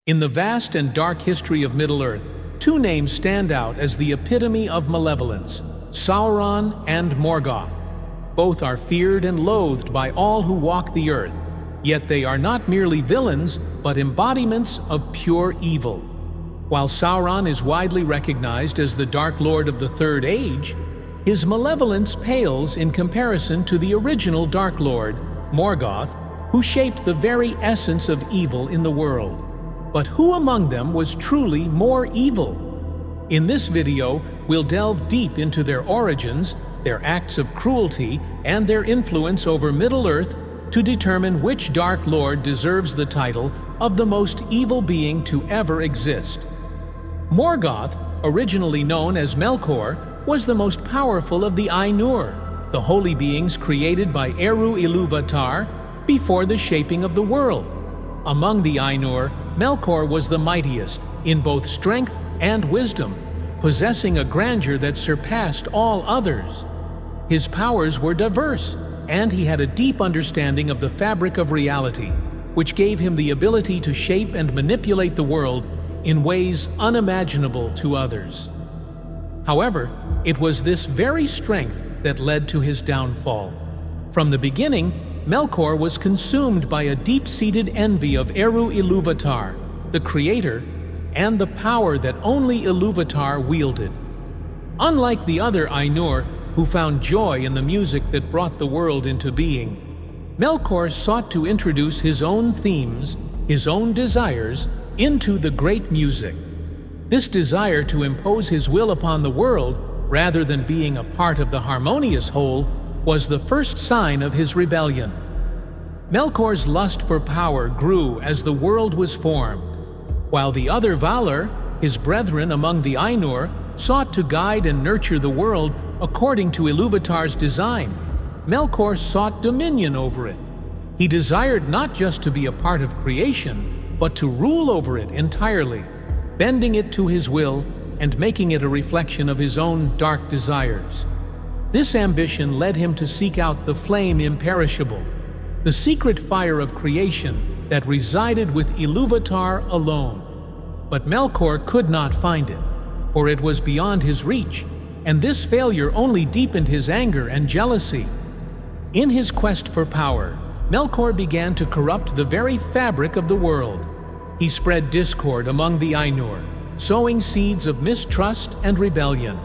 In the vast and dark history of Middle-earth, two names stand out as the epitome of malevolence: Sauron and Morgoth. Both are feared and loathed by all who walk the earth, yet they are not merely villains, but embodiments of pure evil. While Sauron is widely recognized as the Dark Lord of the Third Age, his malevolence pales in comparison to the original Dark Lord, Morgoth, who shaped the very essence of evil in the world. But who among them was truly more evil? In this video, we'll delve deep into their origins, their acts of cruelty, and their influence over Middle-earth to determine which Dark Lord deserves the title of the most evil being to ever exist. Morgoth, originally known as Melkor, was the most powerful of the Ainur, the holy beings created by Eru Ilúvatar before the shaping of the world. Among the Ainur, Melkor was the mightiest in both strength and wisdom, possessing a grandeur that surpassed all others. His powers were diverse, and he had a deep understanding of the fabric of reality, which gave him the ability to shape and manipulate the world in ways unimaginable to others. However, it was this very strength that led to his downfall. From the beginning, Melkor was consumed by a deep-seated envy of Eru Ilúvatar, the creator, and the power that only Ilúvatar wielded. Unlike the other Ainur, who found joy in the music that brought the world into being, Melkor sought to introduce his own themes, his own desires, into the great music. This desire to impose his will upon the world, rather than being a part of the harmonious whole, was the first sign of his rebellion. Melkor's lust for power grew as the world was formed. While the other Valar, his brethren among the Ainur, sought to guide and nurture the world according to Ilúvatar's design, Melkor sought dominion over it. He desired not just to be a part of creation, but to rule over it entirely, bending it to his will and making it a reflection of his own dark desires. This ambition led him to seek out the flame imperishable, the secret fire of creation that resided with Ilúvatar alone. But Melkor could not find it, for it was beyond his reach, and this failure only deepened his anger and jealousy. In his quest for power, Melkor began to corrupt the very fabric of the world. He spread discord among the Ainur, sowing seeds of mistrust and rebellion.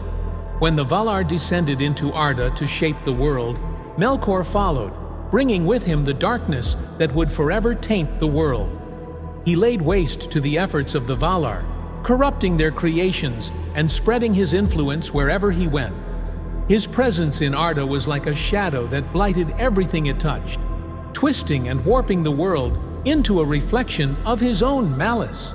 When the Valar descended into Arda to shape the world, Melkor followed, bringing with him the darkness that would forever taint the world. He laid waste to the efforts of the Valar, corrupting their creations and spreading his influence wherever he went. His presence in Arda was like a shadow that blighted everything it touched, twisting and warping the world into a reflection of his own malice.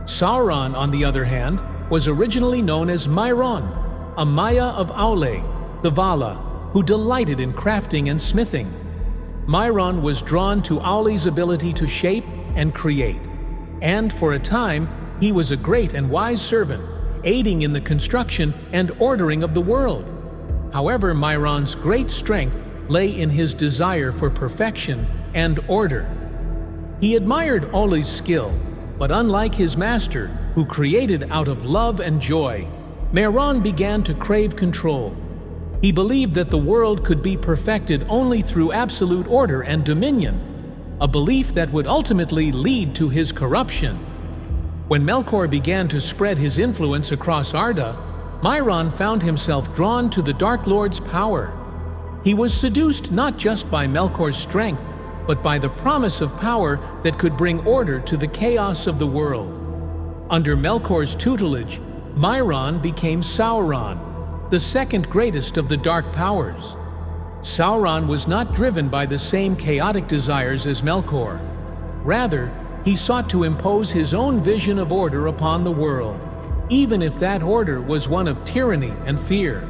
Sauron, on the other hand, was originally known as Mairon, a Maya of Aule, the Vala, who delighted in crafting and smithing. Mairon was drawn to Aule's ability to shape and create, and for a time he was a great and wise servant, aiding in the construction and ordering of the world. However, Mairon's great strength lay in his desire for perfection and order. He admired Aule's skill, but unlike his master, who created out of love and joy, Mairon began to crave control. He believed that the world could be perfected only through absolute order and dominion, a belief that would ultimately lead to his corruption. When Melkor began to spread his influence across Arda, Mairon found himself drawn to the Dark Lord's power. He was seduced not just by Melkor's strength, but by the promise of power that could bring order to the chaos of the world. Under Melkor's tutelage, Mairon became Sauron, the second greatest of the dark powers. Sauron was not driven by the same chaotic desires as Melkor. Rather, he sought to impose his own vision of order upon the world, even if that order was one of tyranny and fear.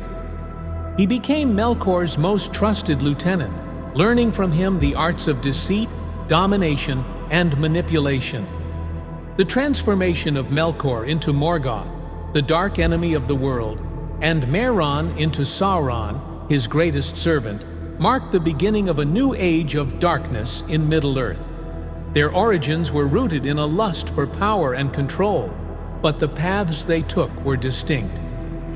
He became Melkor's most trusted lieutenant, learning from him the arts of deceit, domination, and manipulation. The transformation of Melkor into Morgoth, the dark enemy of the world, and Mairon into Sauron, his greatest servant, marked the beginning of a new age of darkness in Middle-earth. Their origins were rooted in a lust for power and control, but the paths they took were distinct.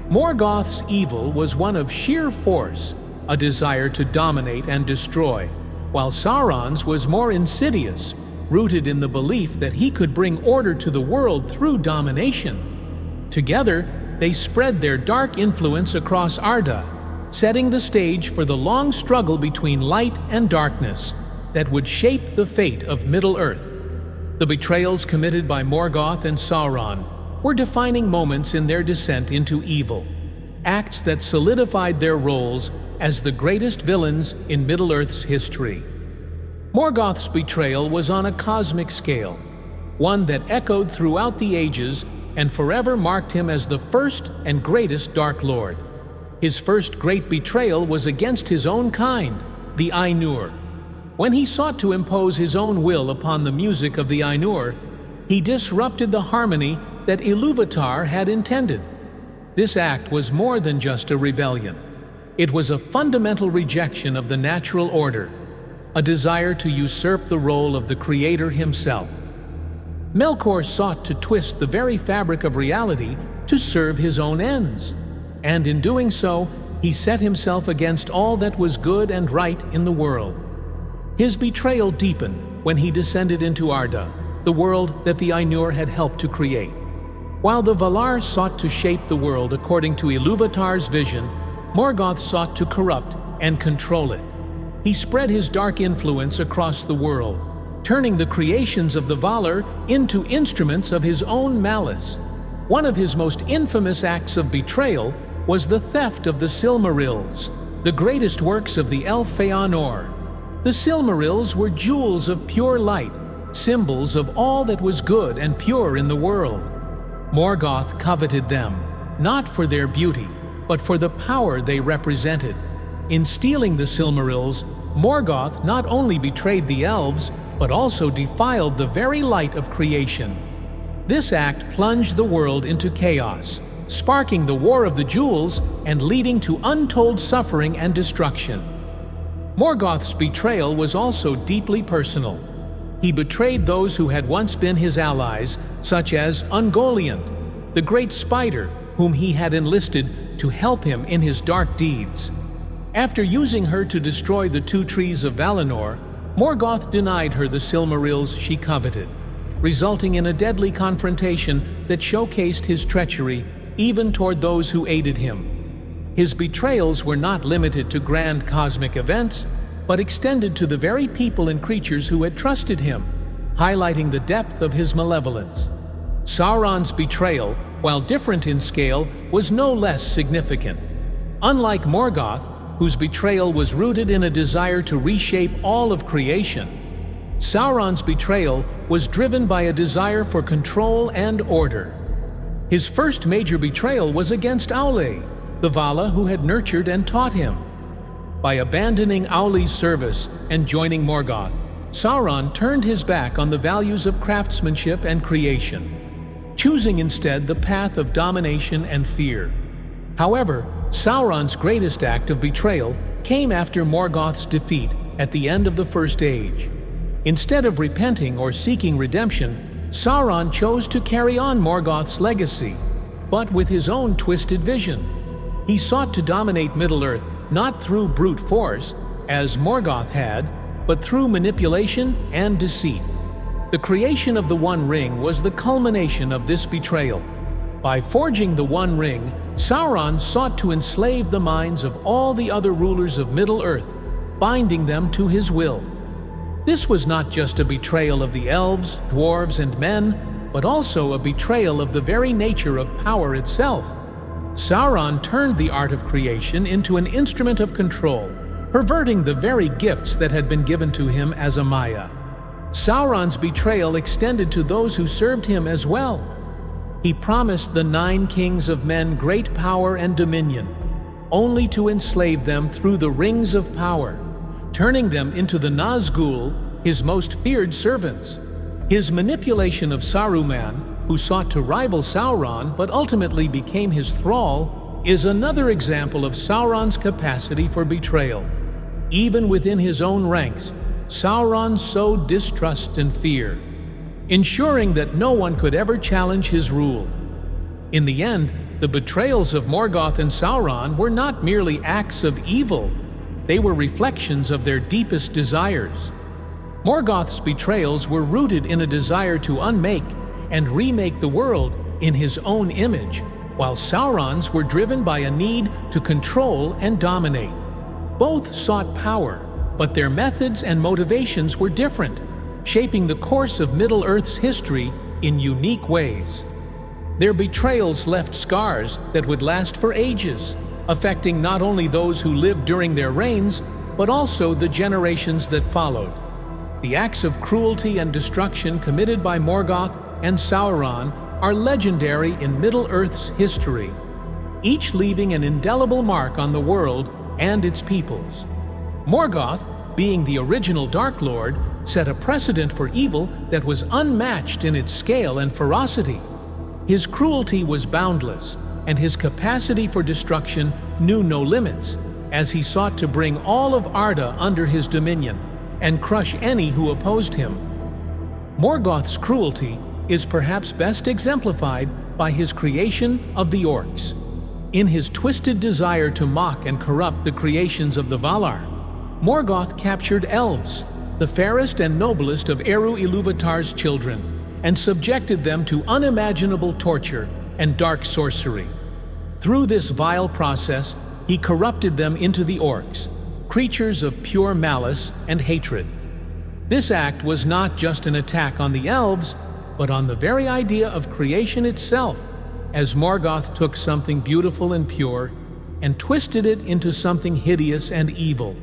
Morgoth's evil was one of sheer force, a desire to dominate and destroy, while Sauron's was more insidious, rooted in the belief that he could bring order to the world through domination. Together, they spread their dark influence across Arda, setting the stage for the long struggle between light and darkness that would shape the fate of Middle-earth. The betrayals committed by Morgoth and Sauron were defining moments in their descent into evil, acts that solidified their roles as the greatest villains in Middle-earth's history. Morgoth's betrayal was on a cosmic scale, one that echoed throughout the ages and forever marked him as the first and greatest Dark Lord. His first great betrayal was against his own kind, the Ainur. When he sought to impose his own will upon the music of the Ainur, he disrupted the harmony that Ilúvatar had intended. This act was more than just a rebellion. It was a fundamental rejection of the natural order, a desire to usurp the role of the Creator himself. Melkor sought to twist the very fabric of reality to serve his own ends, and in doing so, he set himself against all that was good and right in the world. His betrayal deepened when he descended into Arda, the world that the Ainur had helped to create. While the Valar sought to shape the world according to Ilúvatar's vision, Morgoth sought to corrupt and control it. He spread his dark influence across the world, turning the creations of the Valar into instruments of his own malice. One of his most infamous acts of betrayal was the theft of the Silmarils, the greatest works of the elf Feanor. The Silmarils were jewels of pure light, symbols of all that was good and pure in the world. Morgoth coveted them, not for their beauty, but for the power they represented. In stealing the Silmarils, Morgoth not only betrayed the elves, but also defiled the very light of creation. This act plunged the world into chaos, sparking the War of the Jewels and leading to untold suffering and destruction. Morgoth's betrayal was also deeply personal. He betrayed those who had once been his allies, such as Ungoliant, the great spider whom he had enlisted to help him in his dark deeds. After using her to destroy the two trees of Valinor, Morgoth denied her the Silmarils she coveted, resulting in a deadly confrontation that showcased his treachery even toward those who aided him. His betrayals were not limited to grand cosmic events, but extended to the very people and creatures who had trusted him, highlighting the depth of his malevolence. Sauron's betrayal, while different in scale, was no less significant. Unlike Morgoth, whose betrayal was rooted in a desire to reshape all of creation, Sauron's betrayal was driven by a desire for control and order. His first major betrayal was against Aule, the Vala who had nurtured and taught him. By abandoning Aule's service and joining Morgoth, Sauron turned his back on the values of craftsmanship and creation, choosing instead the path of domination and fear. However, Sauron's greatest act of betrayal came after Morgoth's defeat at the end of the First Age. Instead of repenting or seeking redemption, Sauron chose to carry on Morgoth's legacy, but with his own twisted vision. He sought to dominate Middle-earth not through brute force, as Morgoth had, but through manipulation and deceit. The creation of the One Ring was the culmination of this betrayal. By forging the One Ring, Sauron sought to enslave the minds of all the other rulers of Middle-earth, binding them to his will. This was not just a betrayal of the elves, dwarves, and men, but also a betrayal of the very nature of power itself. Sauron turned the art of creation into an instrument of control, perverting the very gifts that had been given to him as a Maya. Sauron's betrayal extended to those who served him as well. He promised the 9 kings of men great power and dominion, only to enslave them through the rings of power, turning them into the Nazgûl, his most feared servants. His manipulation of Saruman, who sought to rival Sauron but ultimately became his thrall, is another example of Sauron's capacity for betrayal. Even within his own ranks, Sauron sowed distrust and fear, ensuring that no one could ever challenge his rule. In the end, the betrayals of Morgoth and Sauron were not merely acts of evil, they were reflections of their deepest desires. Morgoth's betrayals were rooted in a desire to unmake and remake the world in his own image, while Sauron's were driven by a need to control and dominate. Both sought power, but their methods and motivations were different, shaping the course of Middle-earth's history in unique ways. Their betrayals left scars that would last for ages, affecting not only those who lived during their reigns, but also the generations that followed. The acts of cruelty and destruction committed by Morgoth and Sauron are legendary in Middle-earth's history, each leaving an indelible mark on the world and its peoples. Morgoth, being the original Dark Lord, set a precedent for evil that was unmatched in its scale and ferocity. His cruelty was boundless, and his capacity for destruction knew no limits, as he sought to bring all of Arda under his dominion and crush any who opposed him. Morgoth's cruelty is perhaps best exemplified by his creation of the orcs. In his twisted desire to mock and corrupt the creations of the Valar, Morgoth captured elves, the fairest and noblest of Eru Ilúvatar's children, and subjected them to unimaginable torture and dark sorcery. Through this vile process, he corrupted them into the orcs, creatures of pure malice and hatred. This act was not just an attack on the elves, but on the very idea of creation itself, as Morgoth took something beautiful and pure and twisted it into something hideous and evil.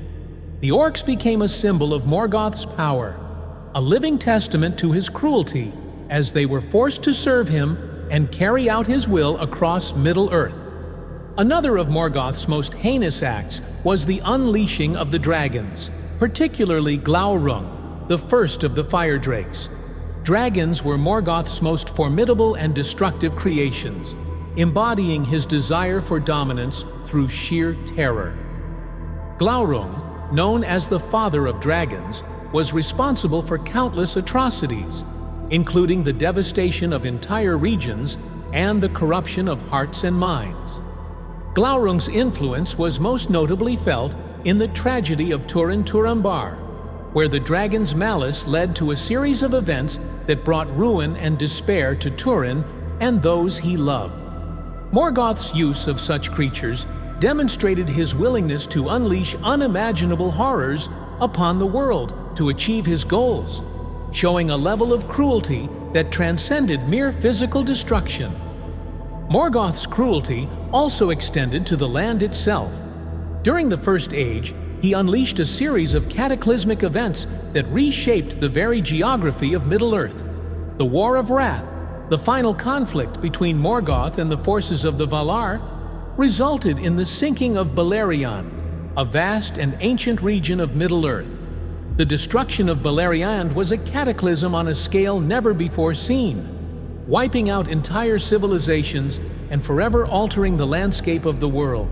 The orcs became a symbol of Morgoth's power, a living testament to his cruelty, as they were forced to serve him and carry out his will across Middle-earth. Another of Morgoth's most heinous acts was the unleashing of the dragons, particularly Glaurung, the first of the fire drakes. Dragons were Morgoth's most formidable and destructive creations, embodying his desire for dominance through sheer terror. Glaurung, known as the father of dragons, was responsible for countless atrocities, including the devastation of entire regions and the corruption of hearts and minds. Glaurung's influence was most notably felt in the tragedy of Turin Turambar, where the dragon's malice led to a series of events that brought ruin and despair to Turin and those he loved. Morgoth's use of such creatures demonstrated his willingness to unleash unimaginable horrors upon the world to achieve his goals, showing a level of cruelty that transcended mere physical destruction. Morgoth's cruelty also extended to the land itself. During the First Age, he unleashed a series of cataclysmic events that reshaped the very geography of Middle-earth. The War of Wrath, the final conflict between Morgoth and the forces of the Valar, resulted in the sinking of Beleriand, a vast and ancient region of Middle-earth. The destruction of Beleriand was a cataclysm on a scale never before seen, wiping out entire civilizations and forever altering the landscape of the world.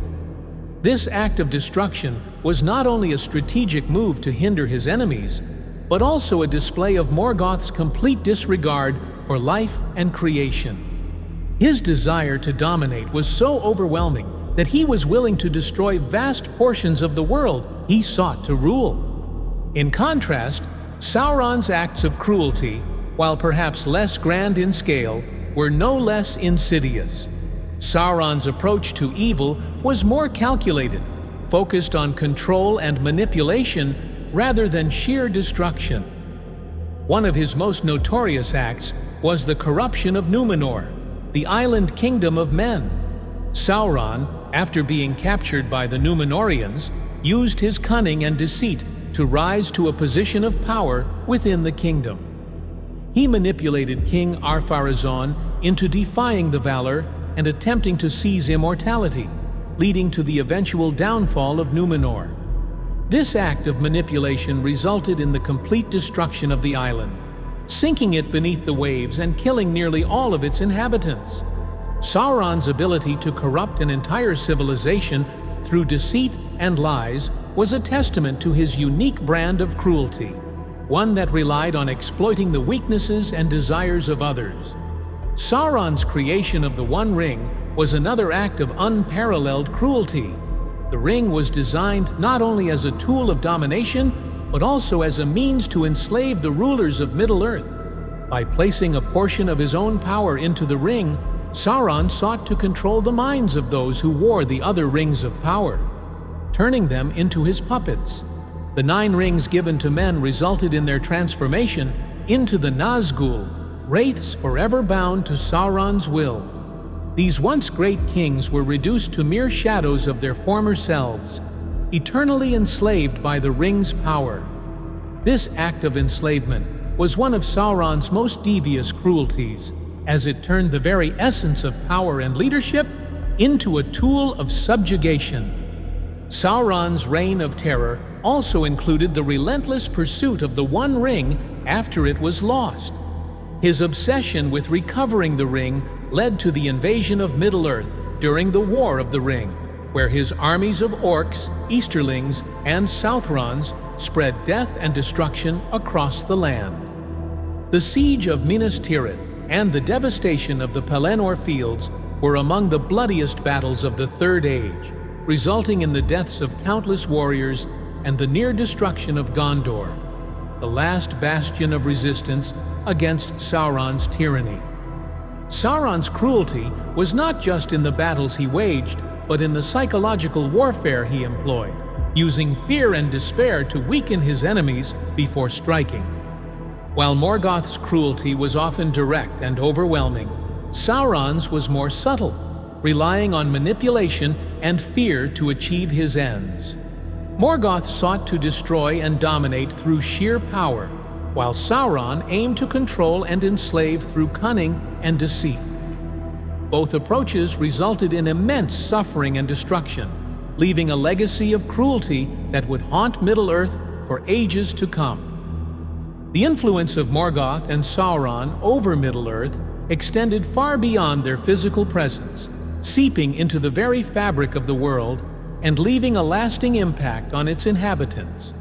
This act of destruction was not only a strategic move to hinder his enemies, but also a display of Morgoth's complete disregard for life and creation. His desire to dominate was so overwhelming that he was willing to destroy vast portions of the world he sought to rule. In contrast, Sauron's acts of cruelty, while perhaps less grand in scale, were no less insidious. Sauron's approach to evil was more calculated, focused on control and manipulation rather than sheer destruction. One of his most notorious acts was the corruption of Númenor, the island kingdom of men. Sauron, after being captured by the Númenóreans, used his cunning and deceit to rise to a position of power within the kingdom. He manipulated King Ar-Pharazôn into defying the Valar and attempting to seize immortality, leading to the eventual downfall of Númenor. This act of manipulation resulted in the complete destruction of the island, sinking it beneath the waves and killing nearly all of its inhabitants. Sauron's ability to corrupt an entire civilization through deceit and lies was a testament to his unique brand of cruelty, one that relied on exploiting the weaknesses and desires of others. Sauron's creation of the One Ring was another act of unparalleled cruelty. The ring was designed not only as a tool of domination, but also as a means to enslave the rulers of Middle-earth. By placing a portion of his own power into the ring, Sauron sought to control the minds of those who wore the other rings of power, turning them into his puppets. The 9 rings given to men resulted in their transformation into the Nazgul, wraiths forever bound to Sauron's will. These once great kings were reduced to mere shadows of their former selves, eternally enslaved by the ring's power. This act of enslavement was one of Sauron's most devious cruelties, as it turned the very essence of power and leadership into a tool of subjugation. Sauron's reign of terror also included the relentless pursuit of the One Ring after it was lost. His obsession with recovering the ring led to the invasion of Middle-earth during the War of the Ring, where his armies of orcs, Easterlings, and Southrons spread death and destruction across the land. The siege of Minas Tirith and the devastation of the Pelennor fields were among the bloodiest battles of the Third Age, resulting in the deaths of countless warriors and the near destruction of Gondor, the last bastion of resistance against Sauron's tyranny. Sauron's cruelty was not just in the battles he waged, but in the psychological warfare he employed, using fear and despair to weaken his enemies before striking. While Morgoth's cruelty was often direct and overwhelming, Sauron's was more subtle, relying on manipulation and fear to achieve his ends. Morgoth sought to destroy and dominate through sheer power, while Sauron aimed to control and enslave through cunning and deceit. Both approaches resulted in immense suffering and destruction, leaving a legacy of cruelty that would haunt Middle-earth for ages to come. The influence of Morgoth and Sauron over Middle-earth extended far beyond their physical presence, seeping into the very fabric of the world and leaving a lasting impact on its inhabitants.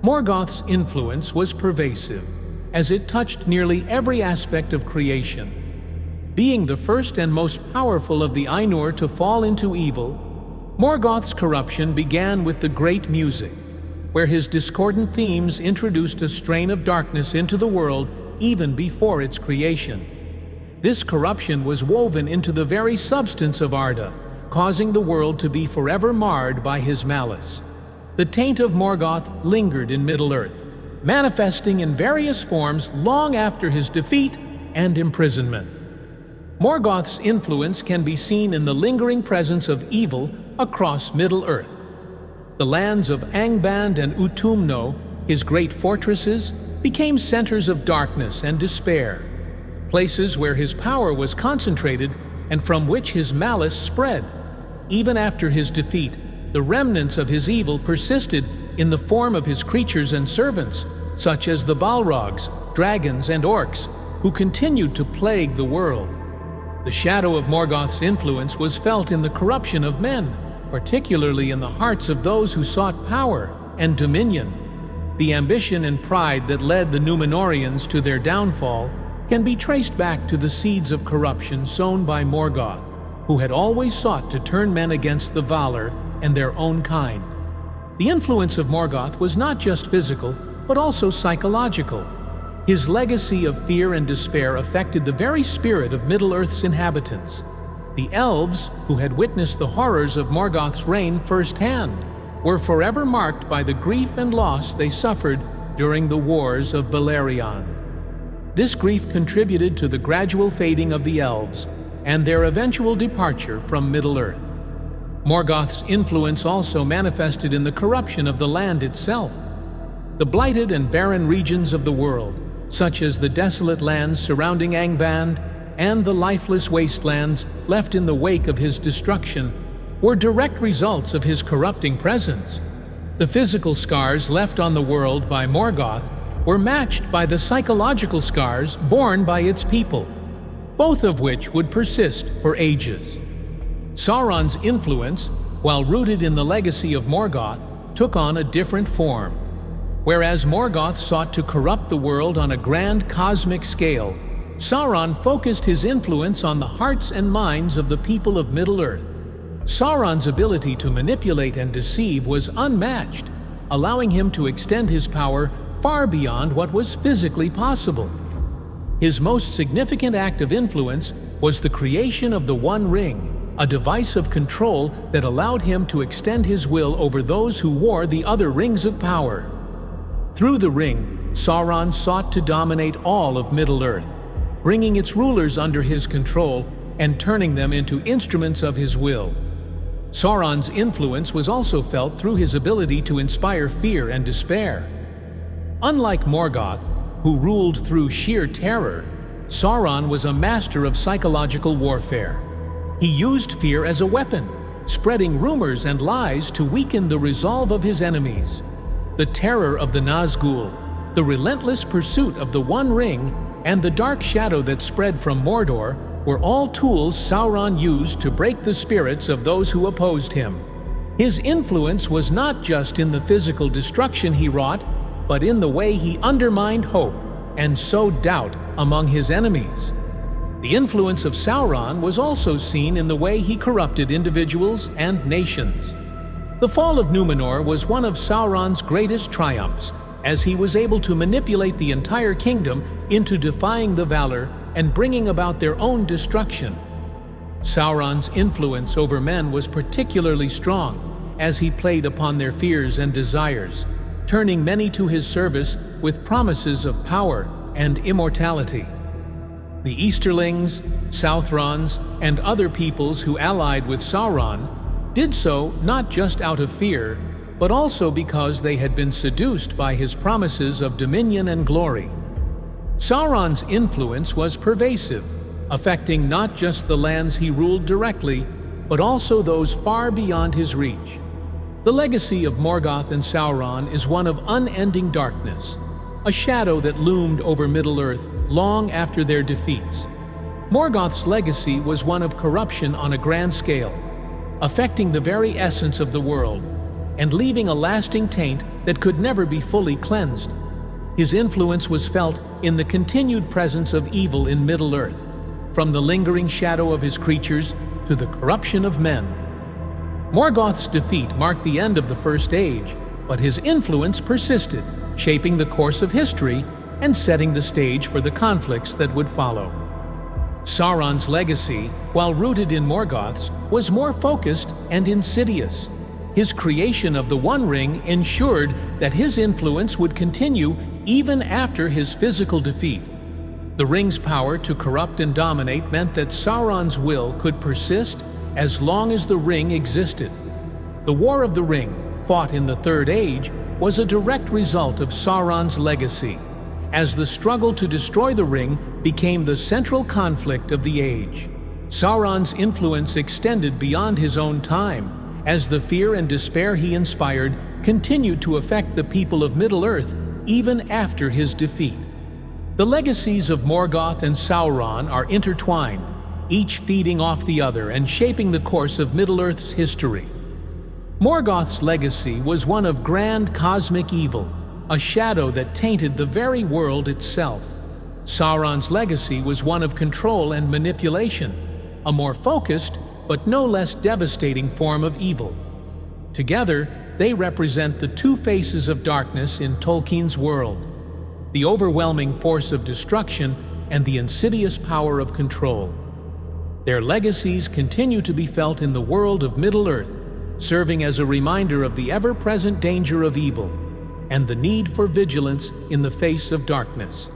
Morgoth's influence was pervasive, as it touched nearly every aspect of creation. Being the first and most powerful of the Ainur to fall into evil, Morgoth's corruption began with the Great Music, where his discordant themes introduced a strain of darkness into the world even before its creation. This corruption was woven into the very substance of Arda, causing the world to be forever marred by his malice. The taint of Morgoth lingered in Middle-earth, manifesting in various forms long after his defeat and imprisonment. Morgoth's influence can be seen in the lingering presence of evil across Middle-earth. The lands of Angband and Utumno, his great fortresses, became centers of darkness and despair, places where his power was concentrated and from which his malice spread. Even after his defeat, the remnants of his evil persisted in the form of his creatures and servants, such as the Balrogs, dragons, and orcs, who continued to plague the world. The shadow of Morgoth's influence was felt in the corruption of men, particularly in the hearts of those who sought power and dominion. The ambition and pride that led the Númenóreans to their downfall can be traced back to the seeds of corruption sown by Morgoth, who had always sought to turn men against the Valar and their own kind. The influence of Morgoth was not just physical, but also psychological. His legacy of fear and despair affected the very spirit of Middle-earth's inhabitants. The elves, who had witnessed the horrors of Morgoth's reign firsthand, were forever marked by the grief and loss they suffered during the wars of Beleriand. This grief contributed to the gradual fading of the elves and their eventual departure from Middle-earth. Morgoth's influence also manifested in the corruption of the land itself. The blighted and barren regions of the world, such as the desolate lands surrounding Angband and the lifeless wastelands left in the wake of his destruction, were direct results of his corrupting presence. The physical scars left on the world by Morgoth were matched by the psychological scars borne by its people, both of which would persist for ages. Sauron's influence, while rooted in the legacy of Morgoth, took on a different form. Whereas Morgoth sought to corrupt the world on a grand cosmic scale, Sauron focused his influence on the hearts and minds of the people of Middle-earth. Sauron's ability to manipulate and deceive was unmatched, allowing him to extend his power far beyond what was physically possible. His most significant act of influence was the creation of the One Ring, a device of control that allowed him to extend his will over those who wore the other rings of power. Through the ring, Sauron sought to dominate all of Middle-earth, bringing its rulers under his control and turning them into instruments of his will. Sauron's influence was also felt through his ability to inspire fear and despair. Unlike Morgoth, who ruled through sheer terror, Sauron was a master of psychological warfare. He used fear as a weapon, spreading rumors and lies to weaken the resolve of his enemies. The terror of the Nazgul, the relentless pursuit of the One Ring, and the dark shadow that spread from Mordor were all tools Sauron used to break the spirits of those who opposed him. His influence was not just in the physical destruction he wrought, but in the way he undermined hope and sowed doubt among his enemies. The influence of Sauron was also seen in the way he corrupted individuals and nations. The fall of Numenor was one of Sauron's greatest triumphs, as he was able to manipulate the entire kingdom into defying the Valar and bringing about their own destruction. Sauron's influence over men was particularly strong, as he played upon their fears and desires, turning many to his service with promises of power and immortality. The Easterlings, Southrons, and other peoples who allied with Sauron did so not just out of fear, but also because they had been seduced by his promises of dominion and glory. Sauron's influence was pervasive, affecting not just the lands he ruled directly, but also those far beyond his reach. The legacy of Morgoth and Sauron is one of unending darkness, a shadow that loomed over Middle-earth long after their defeats. Morgoth's legacy was one of corruption on a grand scale, affecting the very essence of the world and leaving a lasting taint that could never be fully cleansed. His influence was felt in the continued presence of evil in Middle-earth, from the lingering shadow of his creatures to the corruption of men. Morgoth's defeat marked the end of the First Age, but his influence persisted, shaping the course of history and setting the stage for the conflicts that would follow. Sauron's legacy, while rooted in Morgoth's, was more focused and insidious. His creation of the One Ring ensured that his influence would continue even after his physical defeat. The ring's power to corrupt and dominate meant that Sauron's will could persist as long as the ring existed. The War of the Ring, fought in the Third Age, was a direct result of Sauron's legacy, as the struggle to destroy the ring became the central conflict of the age. Sauron's influence extended beyond his own time, as the fear and despair he inspired continued to affect the people of Middle-earth even after his defeat. The legacies of Morgoth and Sauron are intertwined, each feeding off the other and shaping the course of Middle-earth's history. Morgoth's legacy was one of grand cosmic evil, a shadow that tainted the very world itself. Sauron's legacy was one of control and manipulation, a more focused but no less devastating form of evil. Together, they represent the two faces of darkness in Tolkien's world: the overwhelming force of destruction and the insidious power of control. Their legacies continue to be felt in the world of Middle-earth, serving as a reminder of the ever-present danger of evil and the need for vigilance in the face of darkness.